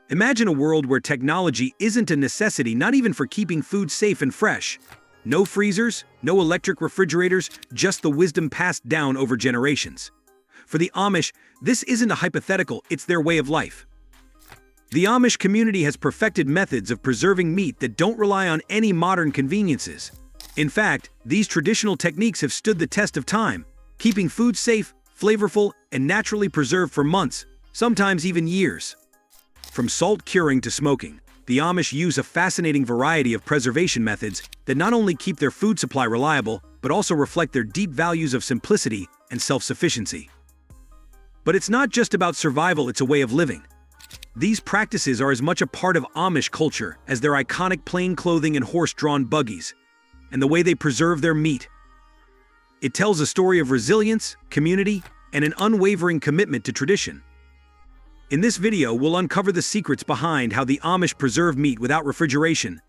Imagine a world where technology isn't a necessity, not even for keeping food safe and fresh. No freezers, no electric refrigerators, just the wisdom passed down over generations. For the Amish, this isn't a hypothetical, it's their way of life. The Amish community has perfected methods of preserving meat that don't rely on any modern conveniences. In fact, these traditional techniques have stood the test of time, keeping food safe, flavorful, and naturally preserved for months, sometimes even years. From salt curing to smoking, the Amish use a fascinating variety of preservation methods that not only keep their food supply reliable, but also reflect their deep values of simplicity and self-sufficiency. But it's not just about survival, it's a way of living. These practices are as much a part of Amish culture as their iconic plain clothing and horse-drawn buggies, and the way they preserve their meat. It tells a story of resilience, community, and an unwavering commitment to tradition. In this video, we'll uncover the secrets behind how the Amish preserve meat without refrigeration,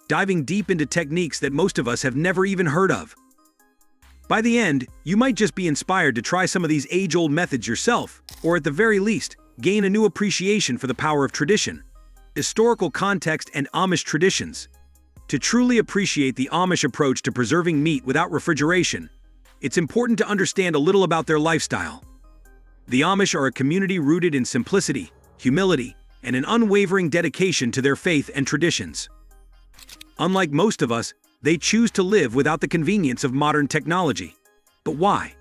diving deep into techniques that most of us have never even heard of. By the end, you might just be inspired to try some of these age-old methods yourself, or at the very least, gain a new appreciation for the power of tradition, historical context, and Amish traditions. To truly appreciate the Amish approach to preserving meat without refrigeration, it's important to understand a little about their lifestyle. The Amish are a community rooted in simplicity, humility, and an unwavering dedication to their faith and traditions. Unlike most of us, they choose to live without the convenience of modern technology. But why?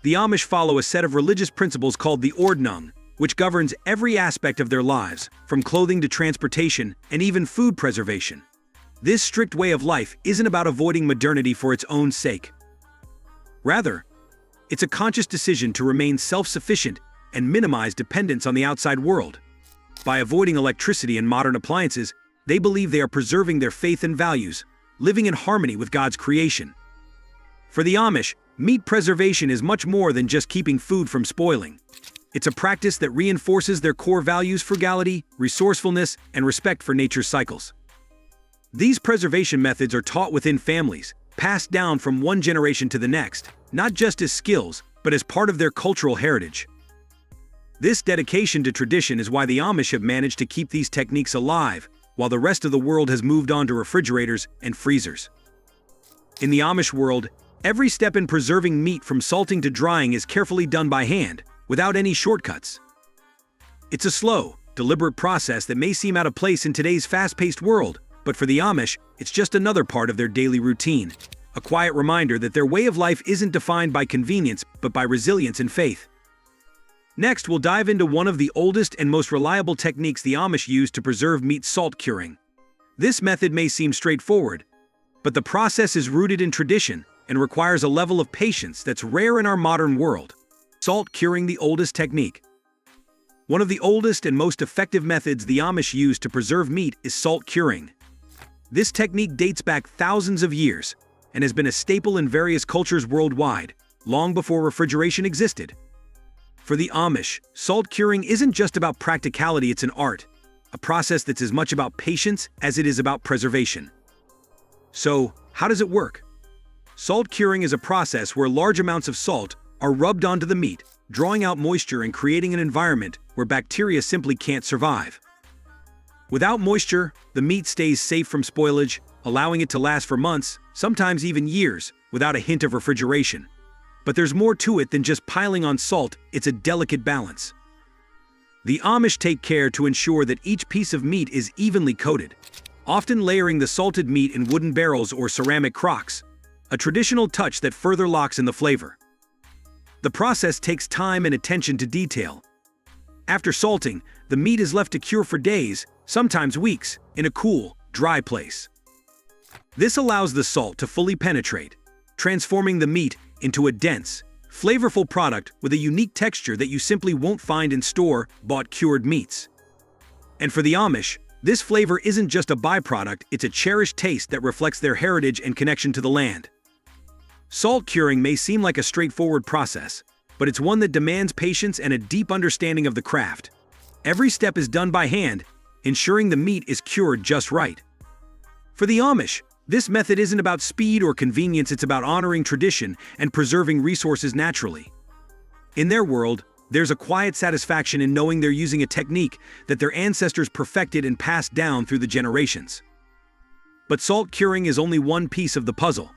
The Amish follow a set of religious principles called the Ordnung, which governs every aspect of their lives, from clothing to transportation and even food preservation. This strict way of life isn't about avoiding modernity for its own sake. Rather, it's a conscious decision to remain self-sufficient and minimize dependence on the outside world. By avoiding electricity and modern appliances, they believe they are preserving their faith and values, living in harmony with God's creation. For the Amish, meat preservation is much more than just keeping food from spoiling. It's a practice that reinforces their core values: frugality, resourcefulness, and respect for nature's cycles. These preservation methods are taught within families, passed down from one generation to the next, not just as skills, but as part of their cultural heritage. This dedication to tradition is why the Amish have managed to keep these techniques alive, while the rest of the world has moved on to refrigerators and freezers. In the Amish world, every step in preserving meat from salting to drying is carefully done by hand, without any shortcuts. It's a slow, deliberate process that may seem out of place in today's fast-paced world, but for the Amish, it's just another part of their daily routine. A quiet reminder that their way of life isn't defined by convenience, but by resilience and faith. Next, we'll dive into one of the oldest and most reliable techniques the Amish use to preserve meat: salt curing. This method may seem straightforward, but the process is rooted in tradition and requires a level of patience that's rare in our modern world. Salt curing, the oldest technique. One of the oldest and most effective methods the Amish use to preserve meat is salt curing. This technique dates back thousands of years and has been a staple in various cultures worldwide, long before refrigeration existed. For the Amish, salt curing isn't just about practicality, it's an art, a process that's as much about patience as it is about preservation. So, how does it work? Salt curing is a process where large amounts of salt are rubbed onto the meat, drawing out moisture and creating an environment where bacteria simply can't survive. Without moisture, the meat stays safe from spoilage, allowing it to last for months, sometimes even years, without a hint of refrigeration. But there's more to it than just piling on salt, it's a delicate balance. The Amish take care to ensure that each piece of meat is evenly coated, often layering the salted meat in wooden barrels or ceramic crocks, a traditional touch that further locks in the flavor. The process takes time and attention to detail. After salting, the meat is left to cure for days, sometimes weeks, in a cool, dry place. This allows the salt to fully penetrate, transforming the meat into a dense, flavorful product with a unique texture that you simply won't find in store-bought cured meats. And for the Amish, this flavor isn't just a byproduct, it's a cherished taste that reflects their heritage and connection to the land. Salt curing may seem like a straightforward process, but it's one that demands patience and a deep understanding of the craft. Every step is done by hand, ensuring the meat is cured just right. For the Amish, this method isn't about speed or convenience, it's about honoring tradition and preserving resources naturally. In their world, There's a quiet satisfaction in knowing they're using a technique that their ancestors perfected and passed down through the generations. But salt curing is only one piece of the puzzle.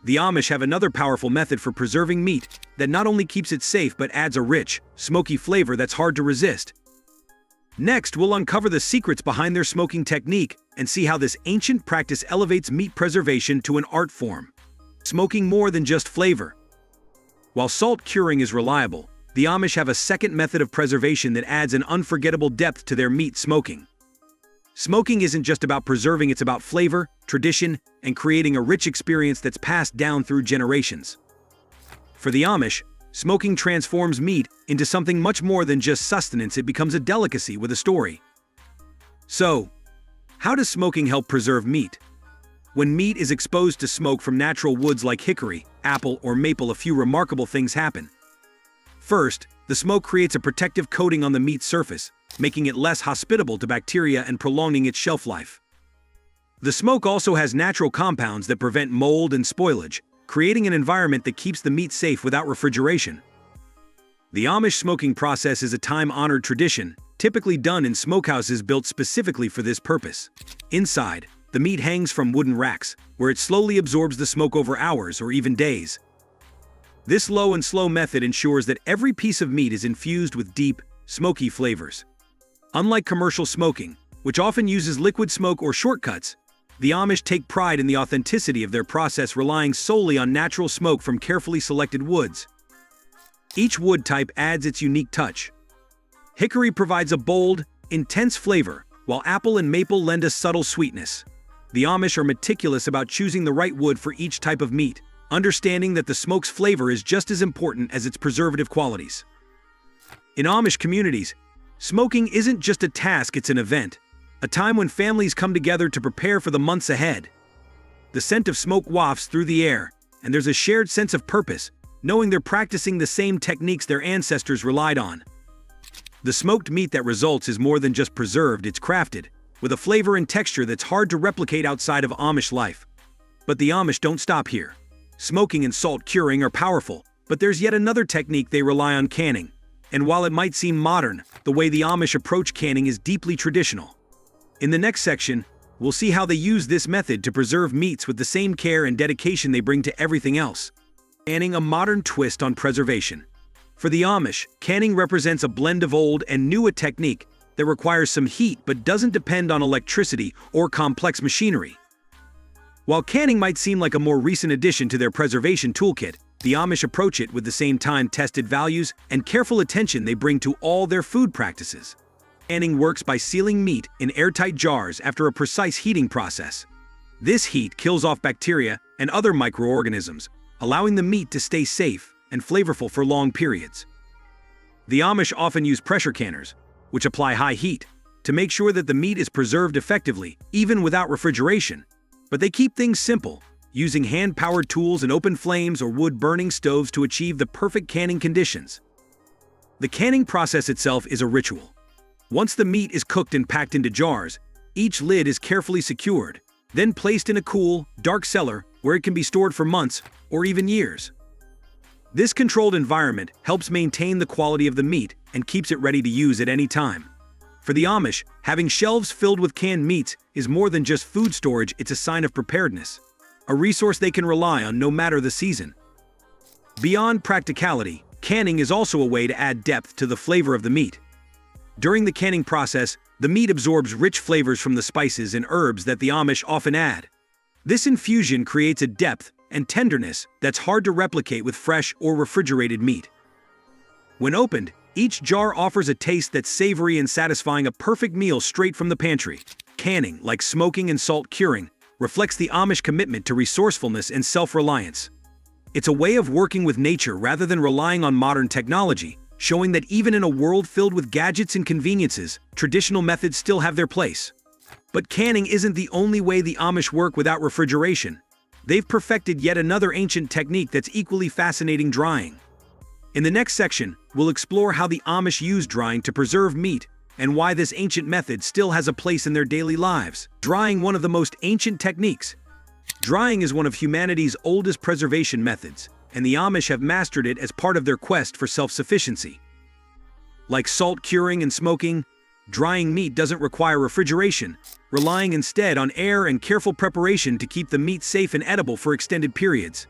The Amish have another powerful method for preserving meat that not only keeps it safe but adds a rich, smoky flavor that's hard to resist. Next, we'll uncover the secrets behind their smoking technique and see how this ancient practice elevates meat preservation to an art form. Smoking more than just flavor. While salt curing is reliable, the Amish have a second method of preservation that adds an unforgettable depth to their meat smoking. Smoking isn't just about preserving, it's about flavor, tradition, and creating a rich experience that's passed down through generations. For the Amish, smoking transforms meat into something much more than just sustenance. It becomes a delicacy with a story. So, how does smoking help preserve meat? When meat is exposed to smoke from natural woods like hickory, apple, or maple, a few remarkable things happen. First, the smoke creates a protective coating on the meat's surface, making it less hospitable to bacteria and prolonging its shelf life. The smoke also has natural compounds that prevent mold and spoilage, creating an environment that keeps the meat safe without refrigeration. The Amish smoking process is a time-honored tradition, typically done in smokehouses built specifically for this purpose. Inside, the meat hangs from wooden racks, where it slowly absorbs the smoke over hours or even days. This low and slow method ensures that every piece of meat is infused with deep, smoky flavors. Unlike commercial smoking, which often uses liquid smoke or shortcuts, the Amish take pride in the authenticity of their process, relying solely on natural smoke from carefully selected woods. Each wood type adds its unique touch. Hickory provides a bold, intense flavor, while apple and maple lend a subtle sweetness. The Amish are meticulous about choosing the right wood for each type of meat, understanding that the smoke's flavor is just as important as its preservative qualities. In Amish communities, smoking isn't just a task, it's an event, a time when families come together to prepare for the months ahead. The scent of smoke wafts through the air, and there's a shared sense of purpose, knowing they're practicing the same techniques their ancestors relied on. The smoked meat that results is more than just preserved, it's crafted, with a flavor and texture that's hard to replicate outside of Amish life. But the Amish don't stop here. Smoking and salt curing are powerful, but there's yet another technique they rely on: canning. And while it might seem modern, the way the Amish approach canning is deeply traditional. In the next section, we'll see how they use this method to preserve meats with the same care and dedication they bring to everything else. Canning, a modern twist on preservation. For the Amish, canning represents a blend of old and new, a technique that requires some heat but doesn't depend on electricity or complex machinery. While canning might seem like a more recent addition to their preservation toolkit, the Amish approach it with the same time-tested values and careful attention they bring to all their food practices. Canning works by sealing meat in airtight jars after a precise heating process. This heat kills off bacteria and other microorganisms, allowing the meat to stay safe and flavorful for long periods. The Amish often use pressure canners, which apply high heat, to make sure that the meat is preserved effectively, even without refrigeration. But they keep things simple, using hand-powered tools and open flames or wood-burning stoves to achieve the perfect canning conditions. The canning process itself is a ritual. Once the meat is cooked and packed into jars, each lid is carefully secured, then placed in a cool, dark cellar where it can be stored for months or even years. This controlled environment helps maintain the quality of the meat and keeps it ready to use at any time. For the Amish, having shelves filled with canned meats is more than just food storage, it's a sign of preparedness, a resource they can rely on no matter the season. Beyond practicality, canning is also a way to add depth to the flavor of the meat. During the canning process, the meat absorbs rich flavors from the spices and herbs that the Amish often add. This infusion creates a depth and tenderness that's hard to replicate with fresh or refrigerated meat. When opened, each jar offers a taste that's savory and satisfying, a perfect meal straight from the pantry. Canning, like smoking and salt curing, reflects the Amish commitment to resourcefulness and self-reliance. It's a way of working with nature rather than relying on modern technology, showing that even in a world filled with gadgets and conveniences, traditional methods still have their place. But canning isn't the only way the Amish work without refrigeration. They've perfected yet another ancient technique that's equally fascinating: drying. In the next section, we'll explore how the Amish use drying to preserve meat and why this ancient method still has a place in their daily lives. Drying, one of the most ancient techniques. Drying is one of humanity's oldest preservation methods, and the Amish have mastered it as part of their quest for self-sufficiency. Like salt curing and smoking, drying meat doesn't require refrigeration, relying instead on air and careful preparation to keep the meat safe and edible for extended periods.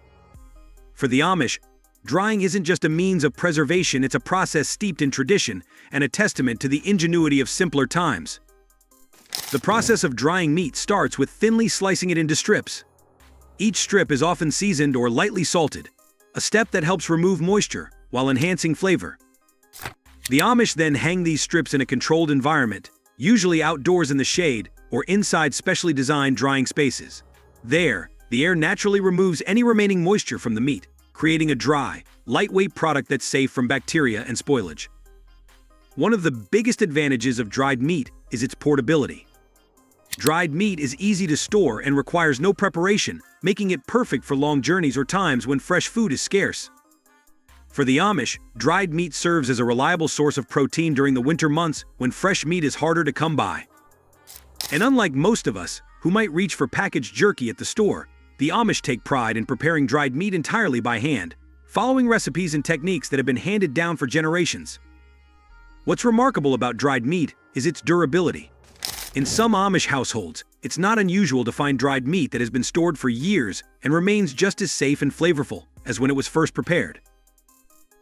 For the Amish, drying isn't just a means of preservation, it's a process steeped in tradition and a testament to the ingenuity of simpler times. The process of drying meat starts with thinly slicing it into strips. Each strip is often seasoned or lightly salted, a step that helps remove moisture while enhancing flavor. The Amish then hang these strips in a controlled environment, usually outdoors in the shade or inside specially designed drying spaces. There, the air naturally removes any remaining moisture from the meat, creating a dry, lightweight product that's safe from bacteria and spoilage. One of the biggest advantages of dried meat is its portability. Dried meat is easy to store and requires no preparation, making it perfect for long journeys or times when fresh food is scarce. For the Amish, dried meat serves as a reliable source of protein during the winter months when fresh meat is harder to come by. And unlike most of us, who might reach for packaged jerky at the store, the Amish take pride in preparing dried meat entirely by hand, following recipes and techniques that have been handed down for generations. What's remarkable about dried meat is its durability. In some Amish households, it's not unusual to find dried meat that has been stored for years and remains just as safe and flavorful as when it was first prepared.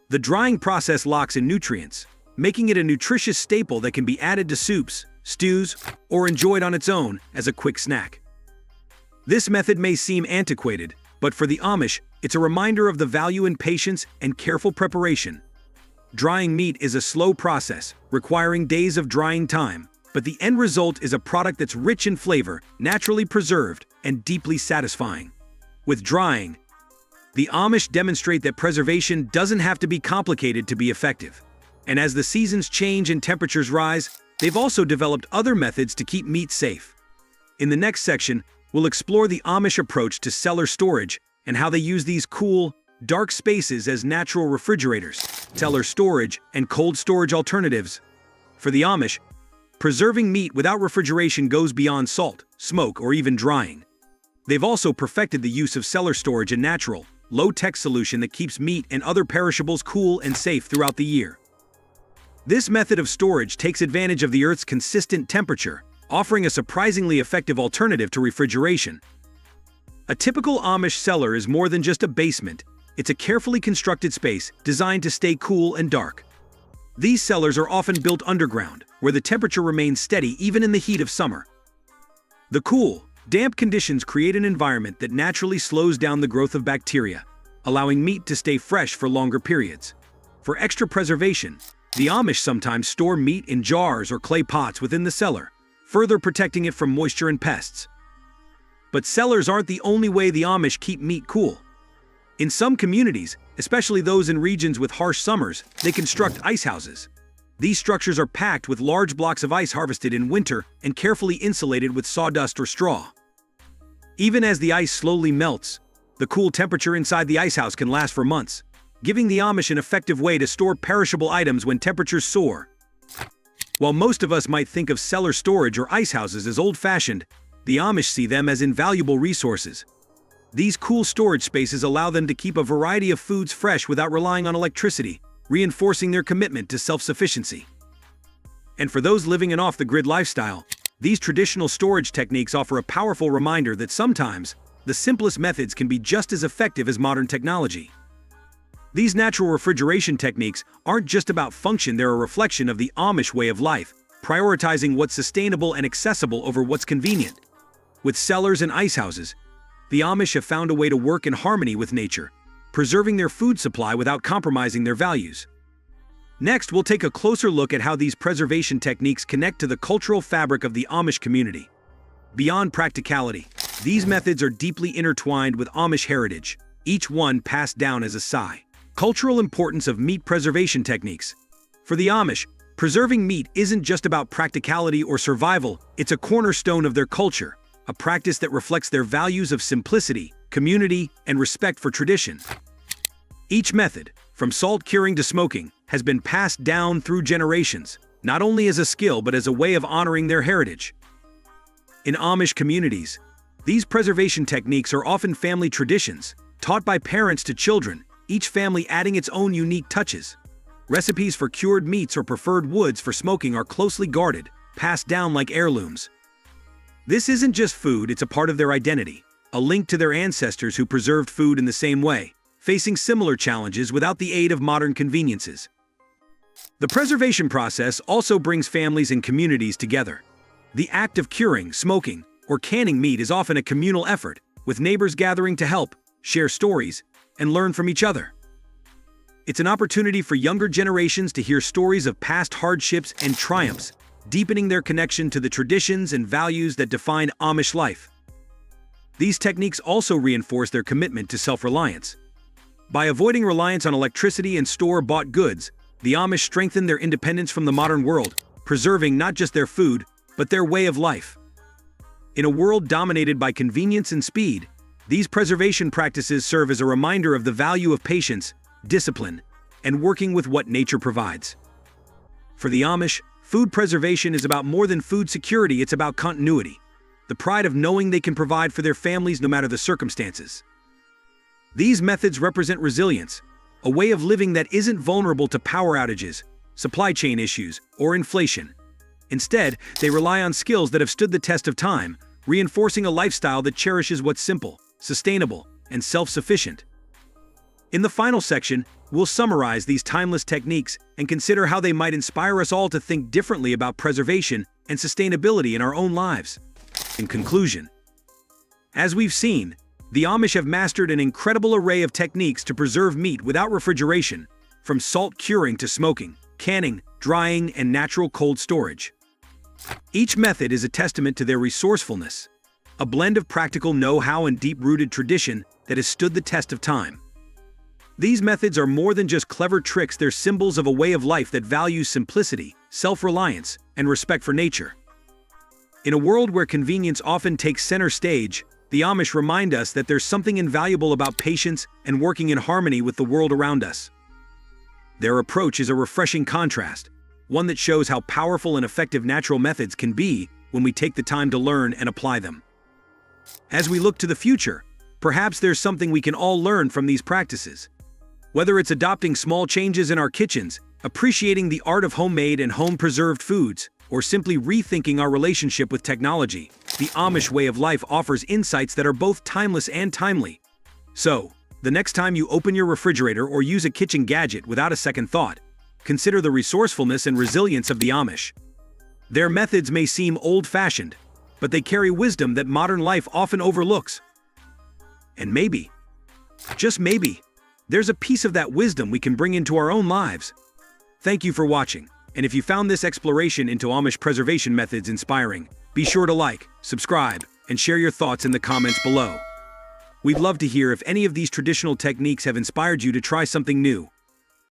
The drying process locks in nutrients, making it a nutritious staple that can be added to soups, stews, or enjoyed on its own as a quick snack. This method may seem antiquated, but for the Amish, it's a reminder of the value in patience and careful preparation. Drying meat is a slow process, requiring days of drying time, but the end result is a product that's rich in flavor, naturally preserved, and deeply satisfying. With drying, the Amish demonstrate that preservation doesn't have to be complicated to be effective. And as the seasons change and temperatures rise, they've also developed other methods to keep meat safe. In the next section, we'll explore the Amish approach to cellar storage and how they use these cool, dark spaces as natural refrigerators, cellar storage, and cold storage alternatives. For the Amish, preserving meat without refrigeration goes beyond salt, smoke, or even drying. They've also perfected the use of cellar storage, a natural, low-tech solution that keeps meat and other perishables cool and safe throughout the year. This method of storage takes advantage of the Earth's consistent temperature, offering a surprisingly effective alternative to refrigeration. A typical Amish cellar is more than just a basement. It's a carefully constructed space designed to stay cool and dark. These cellars are often built underground, where the temperature remains steady even in the heat of summer. The cool, damp conditions create an environment that naturally slows down the growth of bacteria, allowing meat to stay fresh for longer periods. For extra preservation, the Amish sometimes store meat in jars or clay pots within the cellar, further protecting it from moisture and pests. But cellars aren't the only way the Amish keep meat cool. In some communities, especially those in regions with harsh summers, they construct ice houses. These structures are packed with large blocks of ice harvested in winter and carefully insulated with sawdust or straw. Even as the ice slowly melts, the cool temperature inside the ice house can last for months, giving the Amish an effective way to store perishable items when temperatures soar. While most of us might think of cellar storage or ice houses as old-fashioned, the Amish see them as invaluable resources. These cool storage spaces allow them to keep a variety of foods fresh without relying on electricity, reinforcing their commitment to self-sufficiency. And for those living an off-the-grid lifestyle, these traditional storage techniques offer a powerful reminder that sometimes, the simplest methods can be just as effective as modern technology. These natural refrigeration techniques aren't just about function, they're a reflection of the Amish way of life, prioritizing what's sustainable and accessible over what's convenient. With cellars and ice houses, the Amish have found a way to work in harmony with nature, preserving their food supply without compromising their values. Next, we'll take a closer look at how these preservation techniques connect to the cultural fabric of the Amish community. Beyond practicality, these methods are deeply intertwined with Amish heritage, each one passed down as a sigh. Cultural importance of meat preservation techniques. For the Amish, preserving meat isn't just about practicality or survival, it's a cornerstone of their culture, a practice that reflects their values of simplicity, community, and respect for tradition. Each method, from salt curing to smoking, has been passed down through generations, not only as a skill but as a way of honoring their heritage. In Amish communities, these preservation techniques are often family traditions, taught by parents to children, each family adding its own unique touches. Recipes for cured meats or preferred woods for smoking are closely guarded, passed down like heirlooms. This isn't just food, it's a part of their identity, a link to their ancestors who preserved food in the same way, facing similar challenges without the aid of modern conveniences. The preservation process also brings families and communities together. The act of curing, smoking, or canning meat is often a communal effort, with neighbors gathering to help, share stories, and learn from each other. It's an opportunity for younger generations to hear stories of past hardships and triumphs, deepening their connection to the traditions and values that define Amish life. These techniques also reinforce their commitment to self-reliance. By avoiding reliance on electricity and store-bought goods, the Amish strengthen their independence from the modern world, preserving not just their food, but their way of life. In a world dominated by convenience and speed, these preservation practices serve as a reminder of the value of patience, discipline, and working with what nature provides. For the Amish, food preservation is about more than food security, it's about continuity, the pride of knowing they can provide for their families no matter the circumstances. These methods represent resilience, a way of living that isn't vulnerable to power outages, supply chain issues, or inflation. Instead, they rely on skills that have stood the test of time, reinforcing a lifestyle that cherishes what's simple, sustainable, and self-sufficient. In the final section, we'll summarize these timeless techniques and consider how they might inspire us all to think differently about preservation and sustainability in our own lives. In conclusion, as we've seen, the Amish have mastered an incredible array of techniques to preserve meat without refrigeration, from salt curing to smoking, canning, drying, and natural cold storage. Each method is a testament to their resourcefulness, a blend of practical know-how and deep-rooted tradition that has stood the test of time. These methods are more than just clever tricks, they're symbols of a way of life that values simplicity, self-reliance, and respect for nature. In a world where convenience often takes center stage, the Amish remind us that there's something invaluable about patience and working in harmony with the world around us. Their approach is a refreshing contrast, one that shows how powerful and effective natural methods can be when we take the time to learn and apply them. As we look to the future, perhaps there's something we can all learn from these practices. Whether it's adopting small changes in our kitchens, appreciating the art of homemade and home-preserved foods, or simply rethinking our relationship with technology, the Amish way of life offers insights that are both timeless and timely. So, the next time you open your refrigerator or use a kitchen gadget without a second thought, consider the resourcefulness and resilience of the Amish. Their methods may seem old-fashioned, but they carry wisdom that modern life often overlooks. And maybe, just maybe, there's a piece of that wisdom we can bring into our own lives. Thank you for watching, and if you found this exploration into Amish preservation methods inspiring, be sure to like, subscribe, and share your thoughts in the comments below. We'd love to hear if any of these traditional techniques have inspired you to try something new,